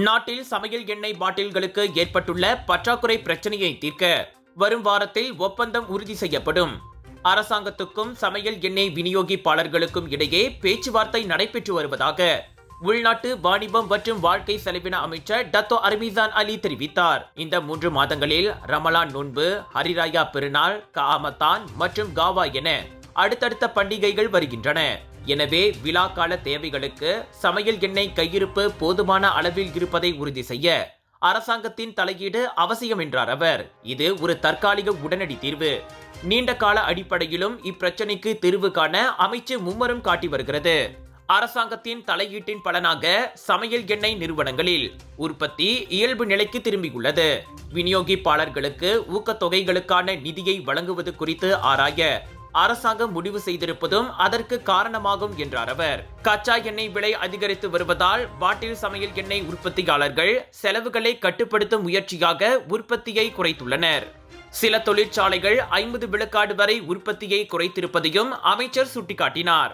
நாட்டில் சமையல் எண்ணெய் பாட்டில்களுக்கு ஏற்பட்டுள்ள பற்றாக்குறை பிரச்சனையை தீர்க்க வரும் வாரத்தில் ஒப்பந்தம் உறுதி செய்யப்படும். அரசாங்கத்துக்கும் சமையல் எண்ணெய் விநியோகிப்பாளர்களுக்கும் இடையே பேச்சுவார்த்தை நடைபெற்று வருவதாக உள்நாட்டு வாணிபம் மற்றும் வாழ்க்கை செலவின அமைச்சர் டத்தோ அர்மிசான் அலி தெரிவித்தார். இந்த 3 மாதங்களில் ரமலான் நோன்பு, ஹரிராயா பெருநாள், காமத்தான் மற்றும் காவா என அடுத்தடுத்த பண்டிகைகள் வருகின்றன. எனவே விழா கால தேவைகளுக்கு சமையல் எண்ணெய் கையிருப்பு போதுமான அளவில் இருப்பதை உறுதி செய்ய அரசாங்கத்தின் தலையீடு அவசியம் என்றார் அவர். இது ஒரு தற்காலிக உடனடி தீர்வு. நீண்ட கால அடிப்படையிலும் இப்பிரச்சனைக்கு தீர்வு காண அமைச்சு மும்முரம் காட்டி வருகிறது. அரசாங்கத்தின் தலையீட்டின் பலனாக சமையல் எண்ணெய் நிறுவனங்களில் உற்பத்தி இயல்பு நிலைக்கு திரும்பியுள்ளது. விநியோகிப்பாளர்களுக்கு ஊக்கத்தொகைகளுக்கான நிதியை வழங்குவது குறித்து ஆராய அரசாங்கம் முடிவு செய்திருப்பதும் அதற்கு காரணமாகும் என்றார் அவர். கச்சா எண்ணெய் விலை அதிகரித்து வருவதால் பாட்டில் சமையல் எண்ணெய் உற்பத்தியாளர்கள் செலவுகளை கட்டுப்படுத்தும் முயற்சியாக உற்பத்தியை குறைத்துள்ளனர். சில தொழிற்சாலைகள் 50 விழுக்காடு வரை உற்பத்தியை குறைத்திருப்பதையும் அமைச்சர் சுட்டிக்காட்டினார்.